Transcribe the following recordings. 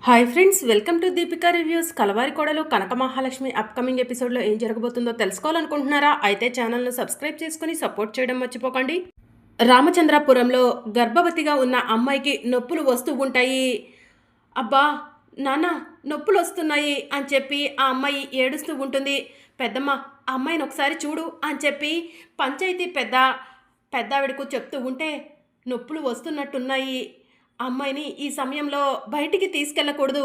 Hi friends, welcome to Deepika reviews. Kalavari Kodalu Kanaka Mahalakshmi upcoming ఎపిసోడ్లో ఏం జరగబోతుందో తెలుసుకోవాలనుకుంటున్నారా? అయితే ఛానల్ను సబ్స్క్రైబ్ చేసుకుని సపోర్ట్ చేయడం మర్చిపోకండి. రామచంద్రాపురంలో గర్భవతిగా ఉన్న అమ్మాయికి నొప్పులు వస్తూ ఉంటాయి. అబ్బా నాన్న, నొప్పులు వస్తున్నాయి అని చెప్పి ఆ అమ్మాయి ఏడుస్తూ ఉంటుంది. పెద్దమ్మ, ఆ అమ్మాయిని ఒకసారి చూడు అని చెప్పి పంచాయతీ పెద్దావిడకు చెప్తూ ఉంటే, నొప్పులు వస్తున్నట్టున్నాయి, అమ్మాయిని ఈ సమయంలో బయటికి తీసుకెళ్ళకూడదు,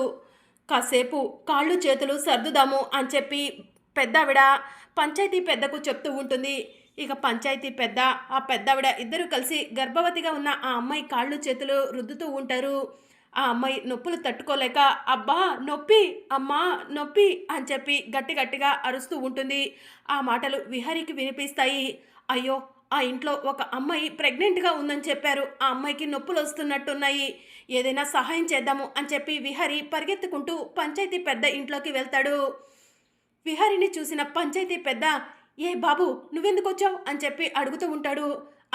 కాసేపు కాళ్ళు చేతులు సర్దుదాము అని చెప్పి పెద్దావిడ పంచాయతీ పెద్దకు చెప్తూ ఉంటుంది. ఇక పంచాయతీ పెద్ద, ఆ పెద్దావిడ ఇద్దరు కలిసి గర్భవతిగా ఉన్న ఆ అమ్మాయి కాళ్ళు చేతులు రుద్దుతూ ఉంటారు. ఆ అమ్మాయి నొప్పులు తట్టుకోలేక అబ్బా నొప్పి, అమ్మా నొప్పి అని చెప్పి గట్టి గట్టిగా అరుస్తూ ఉంటుంది. ఆ మాటలు విహారికి వినిపిస్తాయి. అయ్యో, ఆ ఇంట్లో ఒక అమ్మాయి ప్రెగ్నెంట్గా ఉందని చెప్పారు, ఆ అమ్మాయికి నొప్పులు వస్తున్నట్టున్నాయి, ఏదైనా సహాయం చేద్దాము అని చెప్పి విహారి పరిగెత్తుకుంటూ పంచాయతీ పెద్ద ఇంట్లోకి వెళ్తాడు. విహారిని చూసిన పంచాయతీ పెద్ద, ఏ బాబు నువ్వెందుకు వచ్చావు అని చెప్పి అడుగుతూ ఉంటాడు.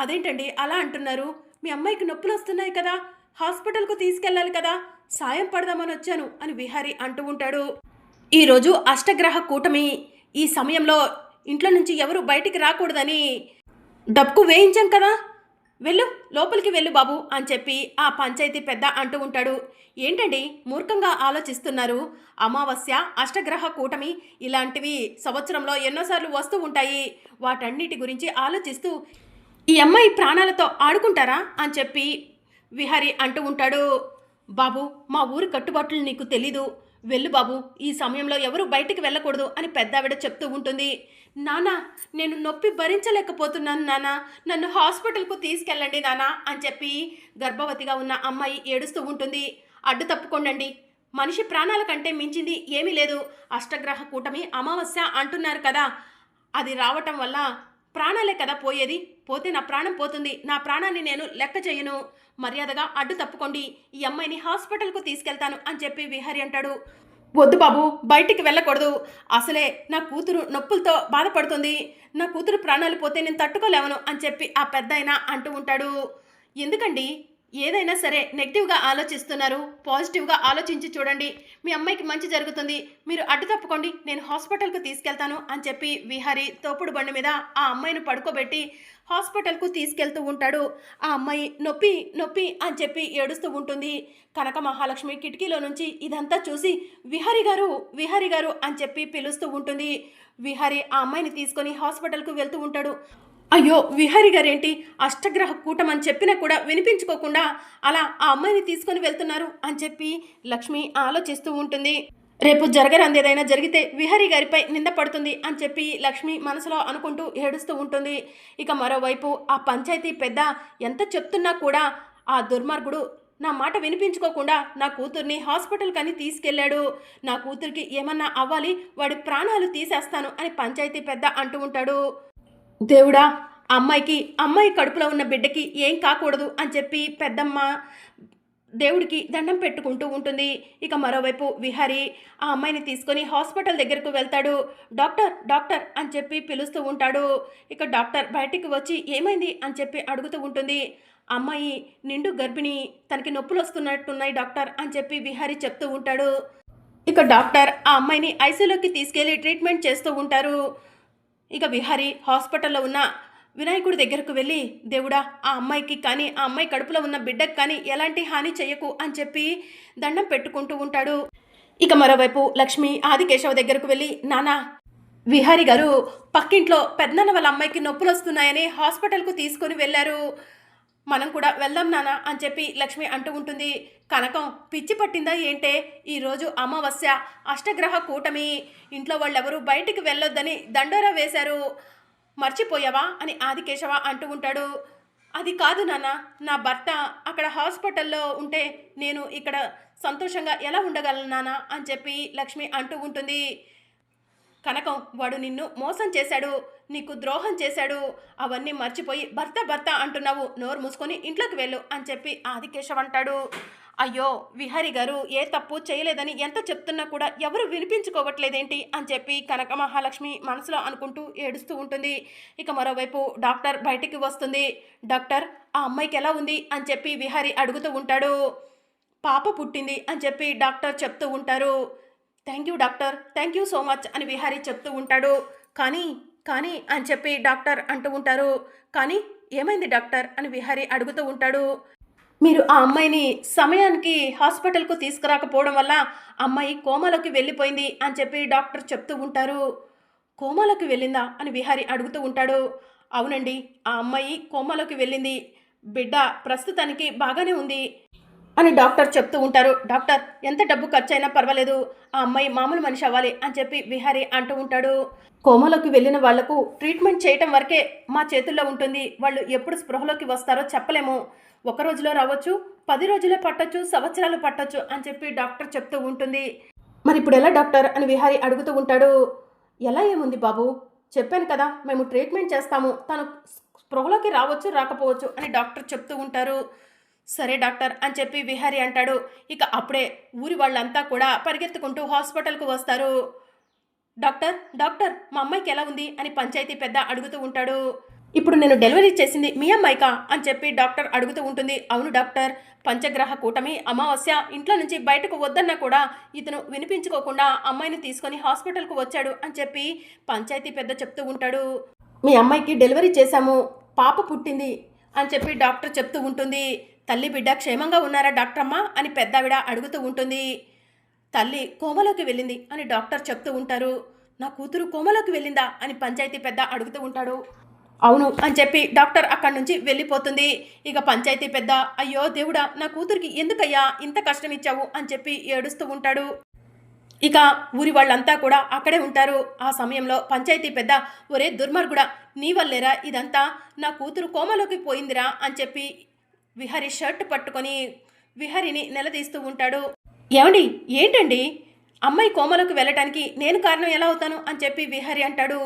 అదేంటండి అలా అంటున్నారు, మీ అమ్మాయికి నొప్పులు వస్తున్నాయి కదా, హాస్పిటల్కు తీసుకెళ్ళాలి కదా, సాయం పడదామని వచ్చాను అని విహారి అంటూ ఉంటాడు. ఈరోజు అష్టగ్రహ కూటమి, ఈ సమయంలో ఇంట్లో నుంచి ఎవరు బయటికి రాకూడదని డబ్బు వేయించాం కదా, వెళ్ళు లోపలికి వెళ్ళు బాబు అని చెప్పి ఆ పంచాయతీ పెద్ద అంటూ ఉంటాడు. ఏంటండి మూర్ఖంగా ఆలోచిస్తున్నారు, అమావాస్య అష్టగ్రహ కూటమి ఇలాంటివి సంవత్సరంలో ఎన్నోసార్లు వస్తూ ఉంటాయి, వాటన్నిటి గురించి ఆలోచిస్తూ ఈ అమ్మాయి ప్రాణాలతో ఆడుకుంటారా అని చెప్పి విహారి అంటూ ఉంటాడు. బాబు, మా ఊరి కట్టుబాట్లు నీకు తెలీదు, వెళ్ళు బాబు, ఈ సమయంలో ఎవరు బయటికి వెళ్ళకూడదు అని పెద్దావిడ చెప్తూ ఉంటుంది. నానా, నేను నొప్పి భరించలేకపోతున్నాను నానా, నన్ను హాస్పిటల్కు తీసుకెళ్ళండి నానా అని చెప్పి గర్భవతిగా ఉన్న అమ్మాయి ఏడుస్తూ ఉంటుంది. అడ్డు తప్పుకోండి, మనిషి ప్రాణాల కంటే మించింది ఏమీ లేదు, అష్టగ్రహ కూటమి అమావాస్య అంటున్నారు కదా, అది రావటం వల్ల ప్రాణాలే కదా పోయేది, పోతే నా ప్రాణం పోతుంది, నా ప్రాణాన్ని నేను లెక్క చేయను, మర్యాదగా అడ్డు తప్పుకోండి, ఈ అమ్మాయిని హాస్పిటల్కు తీసుకెళ్తాను అని చెప్పి విహారి అంటాడు. వద్దు బాబు, బయటికి వెళ్ళకూడదు, అసలే నా కూతురు నొప్పులతో బాధపడుతుంది, నా కూతురు ప్రాణాలు పోతే నేను తట్టుకోలేవను అని చెప్పి ఆ పెద్దాయన అంటూ ఉంటాడు. ఎందుకండి ఏదైనా సరే నెగిటివ్గా ఆలోచిస్తున్నారు, పాజిటివ్గా ఆలోచించి చూడండి, మీ అమ్మాయికి మంచి జరుగుతుంది, మీరు అడ్డు తప్పుకోండి, నేను హాస్పిటల్కు తీసుకెళ్తాను అని చెప్పి విహారి తోపుడు బండి మీద ఆ అమ్మాయిని పడుకోబెట్టి హాస్పిటల్కు తీసుకెళ్తూ ఉంటాడు. ఆ అమ్మాయి నొప్పి నొప్పి అని చెప్పి ఏడుస్తూ ఉంటుంది. కనక మహాలక్ష్మి కిటికీలో నుంచి ఇదంతా చూసి విహారి గారు అని చెప్పి పిలుస్తూ ఉంటుంది. విహారి ఆ అమ్మాయిని తీసుకొని హాస్పిటల్కు వెళ్తూ ఉంటాడు. అయ్యో, విహారి గారేంటి అష్టగ్రహ కూటమని చెప్పినా కూడా వినిపించుకోకుండా అలా ఆ అమ్మాయిని తీసుకొని వెళ్తున్నారు అని చెప్పి లక్ష్మి ఆలోచిస్తూ ఉంటుంది. రేపు జరగరందేదైనా జరిగితే విహారి గారిపై నింద పడుతుంది అని చెప్పి లక్ష్మి మనసులో అనుకుంటూ ఏడుస్తూ ఉంటుంది. ఇక మరోవైపు ఆ పంచాయతీ పెద్ద ఎంత చెప్తున్నా కూడా ఆ దుర్మార్గుడు నా మాట వినిపించుకోకుండా నా కూతుర్ని హాస్పిటల్ కని తీసుకెళ్లాడు, నా కూతురికి ఏమన్నా అవ్వాలి, వాడి ప్రాణాలు తీసేస్తాను అని పంచాయతీ పెద్ద అంటూ ఉంటాడు. దేవుడా, అమ్మాయి కడుపులో ఉన్న బిడ్డకి ఏం కాకూడదు అని చెప్పి పెద్దమ్మ దేవుడికి దండం పెట్టుకుంటూ ఉంటుంది. ఇక మరోవైపు విహారి ఆ అమ్మాయిని తీసుకొని హాస్పిటల్ దగ్గరకు వెళ్తాడు. డాక్టర్ డాక్టర్ అని చెప్పి పిలుస్తూ ఉంటాడు. ఇక డాక్టర్ బయటికి వచ్చి ఏమైంది అని చెప్పి అడుగుతూ ఉంటుంది. అమ్మాయి నిండు గర్భిణి, తనకి నొప్పులు వస్తున్నట్టున్నాయి డాక్టర్ అని చెప్పి విహారి చెప్తూ ఉంటాడు. ఇక డాక్టర్ ఆ అమ్మాయిని ఐసీయూలోకి తీసుకెళ్లి ట్రీట్మెంట్ చేస్తూ ఉంటారు. ఇక విహారి హాస్పిటల్లో ఉన్న వినాయకుడి దగ్గరకు వెళ్ళి, దేవుడా, ఆ అమ్మాయికి కానీ ఆ అమ్మాయి కడుపులో ఉన్న బిడ్డకు కానీ ఎలాంటి హాని చెయ్యకు అని చెప్పి దండం పెట్టుకుంటూ ఉంటాడు. ఇక మరోవైపు లక్ష్మి ఆదికేశవ దగ్గరకు వెళ్ళి, నానా, విహారి గారు పక్కింట్లో పెద్దనాన్న వాళ్ళ అమ్మాయికి నొప్పులు వస్తున్నాయని హాస్పిటల్కు తీసుకొని వెళ్ళారు, మనం కూడా వెళ్దాం నానా అని చెప్పి లక్ష్మి అంటూ ఉంటుంది. కనకం, పిచ్చి పట్టిందా ఏంటే, ఈరోజు అమావాస్య అష్టగ్రహ కూటమి, ఇంట్లో వాళ్ళెవరూ బయటికి వెళ్ళొద్దని దండోరా వేశారు, మర్చిపోయావా అని ఆదికేశవ అంటూ ఉంటాడు. అది కాదు నాన్న, నా భర్త అక్కడ హాస్పిటల్లో ఉంటే నేను ఇక్కడ సంతోషంగా ఎలా ఉండగలను నాన్న అని చెప్పి లక్ష్మి అంటూ ఉంటుంది. కనకం, వాడు నిన్ను మోసం చేశాడు, నీకు ద్రోహం చేశాడు, అవన్నీ మర్చిపోయి భర్త భర్త అంటున్నావు, నోరు మూసుకొని ఇంట్లోకి వెళ్ళు అని చెప్పి ఆదికేశవ్ అంటాడు. అయ్యో, విహారి గారు ఏ తప్పు చేయలేదని ఎంత చెప్తున్నా కూడా ఎవరు వినిపించుకోవట్లేదేంటి అని చెప్పి కనక మహాలక్ష్మి మనసులో అనుకుంటూ ఏడుస్తూ ఉంటుంది. ఇక మరోవైపు డాక్టర్ బయటికి వస్తుంది. డాక్టర్, ఆ అమ్మాయికి ఎలా ఉంది అని చెప్పి విహారి అడుగుతూ ఉంటాడు. పాప పుట్టింది అని చెప్పి డాక్టర్ చెప్తూ ఉంటారు. Thank you doctor, thank you so much అని విహారీ చెప్తూ ఉంటాడు. కానీ కానీ అని చెప్పి డాక్టర్ అంటూ ఉంటారు. కానీ ఏమైంది డాక్టర్ అని విహారీ అడుగుతూ ఉంటాడు. మీరు ఆ అమ్మాయిని సమయానికి హాస్పిటల్కు తీసుకురాకపోవడం వల్ల అమ్మాయి కోమాలోకి వెళ్ళిపోయింది అని చెప్పి డాక్టర్ చెప్తూ ఉంటారు. కోమాలోకి వెళ్ళిందా అని విహారీ అడుగుతూ ఉంటాడు. అవునండి, ఆ అమ్మాయి కోమాలోకి వెళ్ళింది. బిడ్డ ప్రస్తుతానికి బాగానే ఉంది అని డాక్టర్ చెప్తూ ఉంటారు. డాక్టర్, ఎంత డబ్బు ఖర్చైనా పర్వాలేదు, ఆ అమ్మాయి మామూలు మనిషి అవ్వాలి అని చెప్పి విహారీ అంటూ ఉంటాడు. కోమాలోకి వెళ్ళిన వాళ్లకు ట్రీట్మెంట్ చేయటం వరకే మా చేతుల్లో ఉంటుంది. వాళ్ళు ఎప్పుడు స్పృహలోకి వస్తారో చెప్పలేము. ఒక రోజులో రావచ్చు, 10 రోజులే పట్టొచ్చు, సంవత్సరాలు పట్టొచ్చు అని చెప్పి డాక్టర్ చెప్తూ ఉంటుంది. మరి ఇప్పుడు ఎలా డాక్టర్ అని విహారీ అడుగుతూ ఉంటాడు. ఎలా ఏముంది బాబు, చెప్పాను కదా, మేము ట్రీట్మెంట్ చేస్తాము, తను స్పృహలోకి రావచ్చు రాకపోవచ్చు అని డాక్టర్ చెప్తూ ఉంటారు. సరే డాక్టర్ అని చెప్పి విహారీ అంటాడు. ఇక అప్పుడే ఊరి వాళ్ళంతా కూడా పరిగెత్తుకుంటూ హాస్పిటల్కు వస్తారు. డాక్టర్ డాక్టర్, మా అమ్మాయికి ఎలా ఉంది అని పంచాయతీ పెద్ద అడుగుతూ ఉంటాడు. ఇప్పుడు నేను డెలివరీ చేసింది మీ అమ్మాయికా అని చెప్పి డాక్టర్ అడుగుతూ ఉంటుంది. అవును డాక్టర్, పంచగ్రహ కూటమి అమావాస్య, ఇంట్లో నుంచి బయటకు వద్దన్నా కూడా ఇతను వినిపించుకోకుండా అమ్మాయిని తీసుకొని హాస్పిటల్కు వచ్చాడు అని చెప్పి పంచాయతీ పెద్ద చెప్తూ ఉంటాడు. మీ అమ్మాయికి డెలివరీ చేశాము, పాప పుట్టింది అని చెప్పి డాక్టర్ చెప్తూ ఉంటుంది. తల్లి బిడ్డ క్షేమంగా ఉన్నారా డాక్టర్ అమ్మ అని పెద్దావిడ అడుగుతూ ఉంటుంది. తల్లి కోమలోకి వెళ్ళింది అని డాక్టర్ చెప్తూ ఉంటారు. నా కూతురు కోమలోకి వెళ్ళిందా అని పంచాయతీ పెద్ద అడుగుతూ ఉంటాడు. అవును అని చెప్పి డాక్టర్ అక్కడి నుంచి వెళ్ళిపోతుంది. ఇక పంచాయతీ పెద్ద, అయ్యో దేవుడా, నా కూతురికి ఎందుకయ్యా ఇంత కష్టం ఇచ్చావు అని చెప్పి ఏడుస్తూ ఉంటాడు. ఇక ఊరి వాళ్ళంతా కూడా అక్కడే ఉంటారు. ఆ సమయంలో పంచాయతీ పెద్ద, ఒరే దుర్మార్గుడా, నీ వల్లేరా ఇదంతా, నా కూతురు కోమలోకి పోయిందిరా అని చెప్పి విహారీ షర్ట్ పట్టుకొని విహారీని నిలదీస్తూ ఉంటాడు. ఏమండి, ఏంటండి, అమ్మాయి కోమలోకి వెళ్ళటానికి నేను కారణం ఎలా అవుతాను అని చెప్పి విహారీ అంటాడు.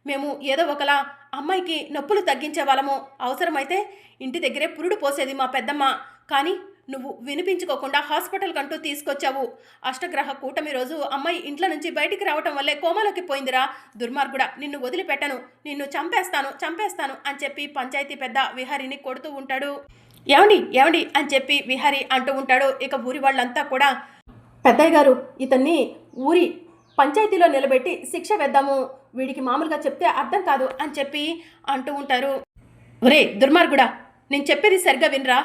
మేము ఏదో ఒకలా అమ్మాయికి నొప్పులు తగ్గించే వాళ్ళము, అవసరమైతే ఇంటి దగ్గరే పురుడు పోసేది మా పెద్దమ్మ. కానీ నువ్వు వినిపించుకోకుండా హాస్పిటల్ కంటూ తీసుకొచ్చావు. అష్టగ్రహ కూటమి రోజు అమ్మాయి ఇంట్లో నుంచి బయటికి రావటం వల్లే కోమలోకి పోయిందిరా. దుర్మార్గుడా, నిన్ను వదిలిపెట్టను, నిన్ను చంపేస్తాను అని చెప్పి పంచాయతీ పెద్ద విహారీని కొడుతూ ఉంటాడు. ఏమండి అని చెప్పి విహారీ అంటూ ఉంటాడు. ఇక ఊరి వాళ్ళంతా కూడా, పెద్దయ్య గారు, ఇతన్ని ఊరి పంచాయతీలో నిలబెట్టి శిక్ష వేద్దాము, వీడికి మామూలుగా చెప్తే అర్థం కాదు అని చెప్పి అంటూ ఉంటారు. ఒరే దుర్మార్గుడా, నేను చెప్పేది సరిగ్గా వినరా,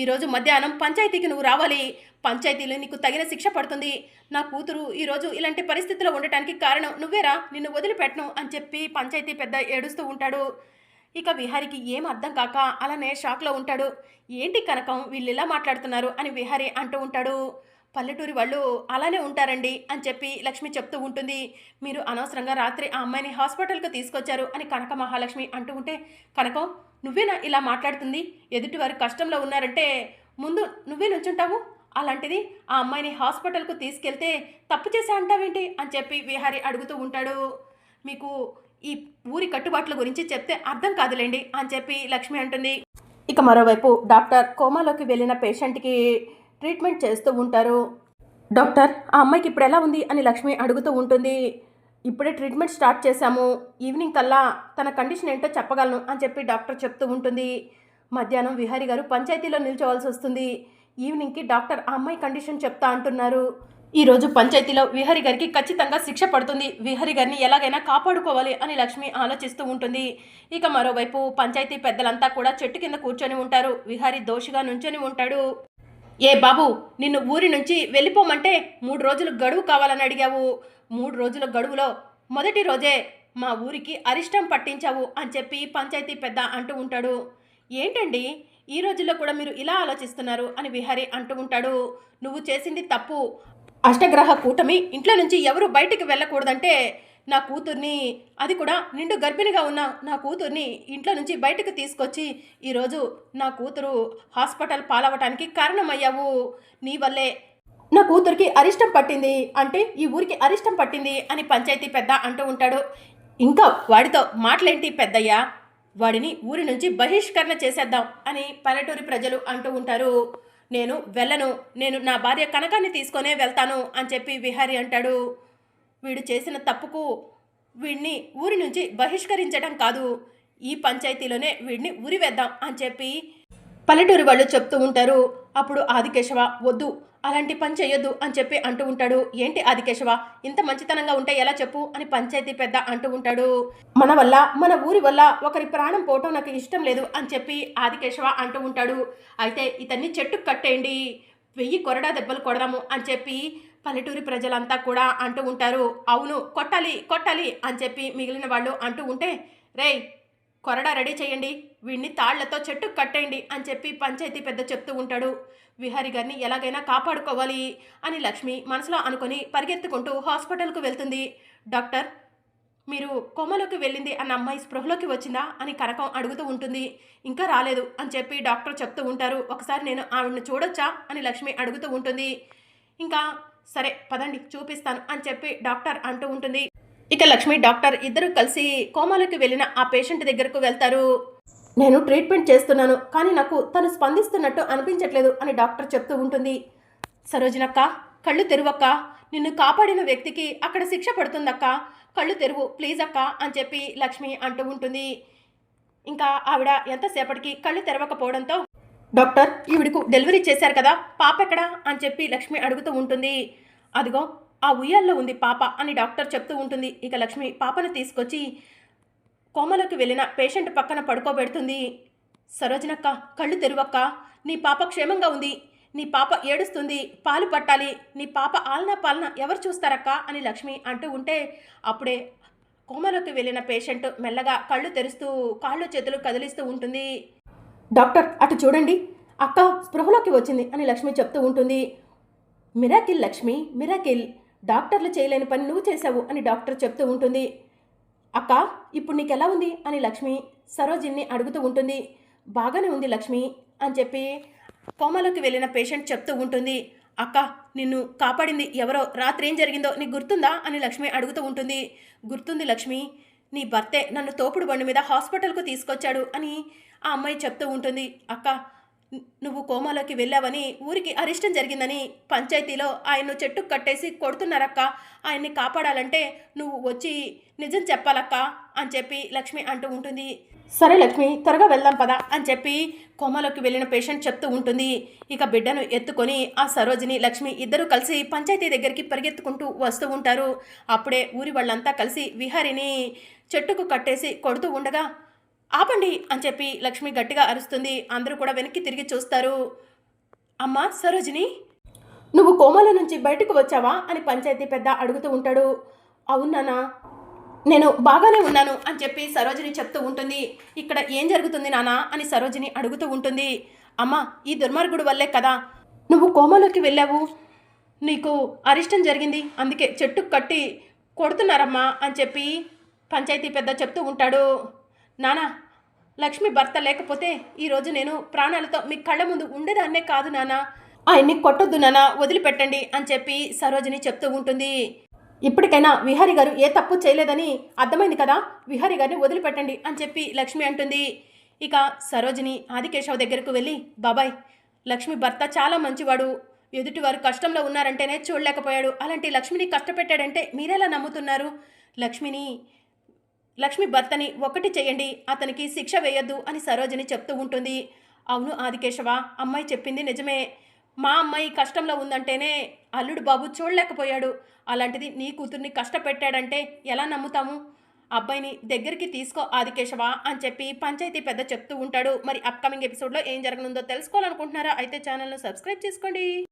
ఈరోజు మధ్యాహ్నం పంచాయతీకి నువ్వు రావాలి. పంచాయతీలో నీకు తగిన శిక్ష పడుతుంది. నా కూతురు ఈరోజు ఇలాంటి పరిస్థితిలో ఉండటానికి కారణం నువ్వేరా, నిన్ను వదిలిపెట్టను అని చెప్పి పంచాయతీ పెద్ద ఏడుస్తూ ఉంటాడు. ఇక విహారీకి ఏం అర్థం కాక అలానే షాక్లో ఉంటాడు. ఏంటి కనకం, వీళ్ళు ఇలా మాట్లాడుతున్నారు అని విహారీ అంటూ ఉంటాడు. పల్లెటూరి వాళ్ళు అలానే ఉంటారండి అని చెప్పి లక్ష్మి చెప్తూ ఉంటుంది. మీరు అనవసరంగా రాత్రి ఆ అమ్మాయిని హాస్పిటల్కి తీసుకొచ్చారు అని కనక మహాలక్ష్మి అంటూ ఉంటే, కనకం, నువ్వేనా ఇలా మాట్లాడుతుంది? ఎదుటివారు కష్టంలో ఉన్నారంటే ముందు నువ్వే నుంచుంటావు, అలాంటిది ఆ అమ్మాయిని హాస్పిటల్కు తీసుకెళ్తే తప్పు చేసా అంటావేంటి అని చెప్పి విహారీ అడుగుతూ ఉంటాడు. మీకు ఈ ఊరి కట్టుబాట్ల గురించి చెప్తే అర్థం కాదులేండి అని చెప్పి లక్ష్మి అంటుంది. ఇక మరోవైపు డాక్టర్ కోమాలోకి వెళ్ళిన పేషెంట్కి ట్రీట్మెంట్ చేస్తూ ఉంటారు. డాక్టర్, ఆ అమ్మాయికి ఇప్పుడు ఎలా ఉంది అని లక్ష్మి అడుగుతూ ఉంటుంది. ఇప్పుడే ట్రీట్మెంట్ స్టార్ట్ చేశాము, ఈవినింగ్ కల్లా తన కండిషన్ ఏంటో చెప్పగలను అని చెప్పి డాక్టర్ చెప్తూ ఉంటుంది. మధ్యాహ్నం విహారీ గారు పంచాయతీలో నిల్చోవాల్సి వస్తుంది. ఈవినింగ్కి డాక్టర్ ఆ అమ్మాయి కండిషన్ చెప్తా అంటున్నారు. ఈరోజు పంచాయతీలో విహారీ గారికి ఖచ్చితంగా శిక్ష పడుతుంది. విహారీ గారిని ఎలాగైనా కాపాడుకోవాలి అని లక్ష్మి ఆలోచిస్తూ ఉంటుంది. ఇక మరోవైపు పంచాయతీ పెద్దలంతా కూడా చెట్టు కింద కూర్చొని ఉంటారు. విహారీ దోషిగా నుంచొని ఉంటాడు. ఏ బాబు, నిన్ను ఊరి నుంచి వెళ్ళిపోమంటే 3 రోజులు గడువు కావాలని అడిగావు. 3 రోజుల గడువులో మొదటి రోజే మా ఊరికి అరిష్టం పట్టించావు అని చెప్పి పంచాయతీ పెద్ద అంటూ ఉంటాడు. ఏంటండి, ఈ రోజుల్లో కూడా మీరు ఇలా ఆలోచిస్తున్నారు అని విహారీ అంటూ ఉంటాడు. నువ్వు చేసింది తప్పు. అష్టగ్రహ కూటమి ఇంట్లో నుంచి ఎవరు బయటికి వెళ్ళకూడదంటే నా కూతుర్ని, అది కూడా నిండు గర్భిణిగా ఉన్న నా కూతుర్ని ఇంట్లో నుంచి బయటకు తీసుకొచ్చి ఈరోజు నా కూతురు హాస్పిటల్ పాలవటానికి కారణమయ్యావు. నీ వల్లే నా కూతురికి అరిష్టం పట్టింది, అంటే ఈ ఊరికి అరిష్టం పట్టింది అని పంచాయతీ పెద్ద అంటూ ఉంటాడు. ఇంకా వాడితో మాటలేంటి పెద్దయ్యా, వాడిని ఊరి నుంచి బహిష్కరణ చేసేద్దాం అని పల్లెటూరి ప్రజలు అంటూ ఉంటారు. నేను వెళ్ళను, నేను నా భార్య కనకాన్ని తీసుకొనే వెళ్తాను అని చెప్పి విహారీ అంటాడు. వీడు చేసిన తప్పుకు వీడిని ఊరి నుంచి బహిష్కరించడం కాదు, ఈ పంచాయతీలోనే వీడిని ఉరివేద్దాం అని చెప్పి పల్లెటూరి వాళ్ళు చెప్తూ ఉంటారు. అప్పుడు ఆదికేశవ వద్దు, అలాంటి పని చెయ్యొద్దు అని చెప్పి అంటూ ఉంటాడు. ఏంటి ఆదికేశవ, ఇంత మంచితనంగా ఉంటే ఎలా చెప్పు అని పంచాయతీ పెద్ద అంటూ ఉంటాడు. మన వల్ల, మన ఊరి వల్ల ఒకరి ప్రాణం పోవటం నాకు ఇష్టం లేదు అని చెప్పి ఆదికేశవ అంటూ ఉంటాడు. అయితే ఇతన్ని చెట్టుకు కట్టేయండి, 1000 కొరడా దెబ్బలు కొడదాము అని చెప్పి పల్లెటూరి ప్రజలంతా కూడా అంటూ ఉంటారు. అవును, కొట్టాలి కొట్టాలి అని చెప్పి మిగిలిన వాళ్ళు అంటూ ఉంటే, రేయ్ కొరడా రెడీ చేయండి, వీడిని తాళ్లతో చెట్టుకు కట్టేయండి అని చెప్పి పంచాయతీ పెద్ద చెప్తూ ఉంటాడు. విహారి గారిని ఎలాగైనా కాపాడుకోవాలి అని లక్ష్మి మనసులో అనుకొని పరిగెత్తుకుంటూ హాస్పిటల్కు వెళ్తుంది. డాక్టర్, మీరు కోమలోకి వెళ్ళింది అన్న అమ్మాయి స్పృహలోకి వచ్చిందా అని కనకం అడుగుతూ ఉంటుంది. ఇంకా రాలేదు అని చెప్పి డాక్టర్ చెప్తూ ఉంటారు. ఒకసారి నేను ఆవిడని చూడొచ్చా అని లక్ష్మి అడుగుతూ ఉంటుంది. ఇంకా సరే పదండి చూపిస్తాను అని చెప్పి డాక్టర్ అంటూ ఉంటుంది. ఇక లక్ష్మి డాక్టర్ ఇద్దరు కలిసి కోమాలోకి వెళ్ళిన ఆ పేషెంట్ దగ్గరకు వెళ్తారు. నేను ట్రీట్మెంట్ చేస్తున్నాను, కానీ నాకు తను స్పందిస్తున్నట్టు అనిపించట్లేదు అని డాక్టర్ చెప్తూ ఉంటుంది. సరోజనక్క, కళ్ళు తెరువక్క, నిన్ను కాపాడిన వ్యక్తికి అక్కడ శిక్ష పడుతుందక్క, కళ్ళు తెరువు ప్లీజ్ అక్క అని చెప్పి లక్ష్మి అంటూ ఉంటుంది. ఇంకా ఆవిడ ఎంతసేపటికి కళ్ళు తెరవకపోవడంతో, డాక్టర్ ఈవిడకు డెలివరీ చేశారు కదా, పాప ఎక్కడా అని చెప్పి లక్ష్మి అడుగుతూ ఉంటుంది. అదిగో ఆ ఉయ్యాల్లో ఉంది పాప అని డాక్టర్ చెప్తూ ఉంటుంది. ఇక లక్ష్మి పాపను తీసుకొచ్చి కోమలోకి వెళ్ళిన పేషెంట్ పక్కన పడుకోబెడుతుంది. సరోజనక్క, కళ్ళు తెరువక్క, నీ పాప క్షేమంగా ఉంది, నీ పాప ఏడుస్తుంది, పాలు పట్టాలి, నీ పాప ఆలనా పాలన ఎవరు చూస్తారక్క అని లక్ష్మి అంటూ ఉంటే, అప్పుడే కోమలోకి వెళ్ళిన పేషెంట్ మెల్లగా కళ్ళు తెరుస్తూ కాళ్ళు చేతులు కదిలిస్తూ ఉంటుంది. డాక్టర్ అటు చూడండి, అక్క స్పృహలోకి వచ్చింది అని లక్ష్మి చెప్తూ ఉంటుంది. మిరాకిల్ లక్ష్మి, మిరాకిల్, డాక్టర్లు చేయలేని పని నువ్వు చేశావు అని డాక్టర్ చెప్తూ ఉంటుంది. అక్క ఇప్పుడు నీకెలా ఉంది అని లక్ష్మి సరోజిని అడుగుతూ ఉంటుంది. బాగానే ఉంది లక్ష్మి అని చెప్పి కోమలోకి వెళ్ళిన పేషెంట్ చెప్తూ ఉంటుంది. అక్క నిన్ను కాపాడింది ఎవరో, రాత్రి ఏం జరిగిందో నీకు గుర్తుందా అని లక్ష్మి అడుగుతూ ఉంటుంది. గుర్తుంది లక్ష్మి, నీ భర్తే నన్ను తోపుడు బండి మీద హాస్పిటల్కు తీసుకొచ్చాడు అని ఆ అమ్మాయి చెప్తూ ఉంటుంది. అక్క నువ్వు కోమాలోకి వెళ్ళావని, ఊరికి అరిష్టం జరిగిందని పంచాయతీలో ఆయన్ను చెట్టుకు కట్టేసి కొడుతున్నారక్క, ఆయన్ని కాపాడాలంటే నువ్వు వచ్చి నిజం చెప్పాలక్క అని చెప్పి లక్ష్మి అంటూ ఉంటుంది. సరే లక్ష్మి త్వరగా వెళ్దాం పదా అని చెప్పి కోమాలోకి వెళ్ళిన పేషెంట్ చెప్తూ ఉంటుంది. ఇక బిడ్డను ఎత్తుకొని ఆ సరోజిని లక్ష్మి ఇద్దరు కలిసి పంచాయతీ దగ్గరికి పరిగెత్తుకుంటూ వస్తూ ఉంటారు. అప్పుడే ఊరి వాళ్ళంతా కలిసి విహారిని చెట్టుకు కట్టేసి కొడుతూ ఉండగా, ఆపండి అని చెప్పి లక్ష్మి గట్టిగా అరుస్తుంది. అందరూ కూడా వెనక్కి తిరిగి చూస్తారు. అమ్మా సరోజిని, నువ్వు కోమాలో నుంచి బయటకు వచ్చావా అని పంచాయతీ పెద్ద అడుగుతూ ఉంటాడు. అవునానా, నేను బాగానే ఉన్నాను అని చెప్పి సరోజిని చెప్తూ ఉంటుంది. ఇక్కడ ఏం జరుగుతుంది నానా అని సరోజిని అడుగుతూ ఉంటుంది. అమ్మా ఈ దుర్మార్గుడు వల్లే కదా నువ్వు కోమాలోకి వెళ్ళావు, నీకు అరిష్టం జరిగింది, అందుకే చెట్టుకు కట్టి కొడుతున్నారమ్మా అని చెప్పి పంచాయతీ పెద్ద చెప్తూ ఉంటాడు. నానా, లక్ష్మి భర్త లేకపోతే ఈరోజు నేను ప్రాణాలతో మీ కళ్ళ ముందు ఉండేదాన్నే కాదు నానా, ఆయన్ని కొట్టొద్దు నానా, వదిలిపెట్టండి అని చెప్పి సరోజిని చెప్తూ ఉంటుంది. ఇప్పటికైనా విహారి గారు ఏ తప్పు చేయలేదని అర్థమైంది కదా, విహారి గారిని వదిలిపెట్టండి అని చెప్పి లక్ష్మి అంటుంది. ఇక సరోజిని ఆదికేశవ్ దగ్గరకు వెళ్ళి, బాబాయ్ లక్ష్మి భర్త చాలా మంచివాడు, ఎదుటివారు కష్టంలో ఉన్నారంటేనే చూడలేకపోయాడు, అలాంటి లక్ష్మిని కష్టపెట్టాడంటే మీరెలా నమ్ముతున్నారు, లక్ష్మి భర్తని ఒకటి చేయండి, అతనికి శిక్ష వేయొద్దు అని సరోజిని చెప్తూ ఉంటుంది. అవును ఆదికేశవ, అమ్మాయి చెప్పింది నిజమే, మా అమ్మాయి కష్టంలో ఉందంటేనే అల్లుడు బాబు చూడలేకపోయాడు, అలాంటిది నీ కూతుర్ని కష్టపెట్టాడంటే ఎలా నమ్ముతాము, అబ్బాయిని దగ్గరికి తీసుకో ఆదికేశవ అని చెప్పి పంచాయతీ పెద్ద చెప్తూ ఉంటాడు. మరి అప్కమింగ్ ఎపిసోడ్లో ఏం జరగనుందో తెలుసుకోవాలనుకుంటున్నారా? అయితే ఛానల్ను సబ్స్క్రైబ్ చేసుకోండి.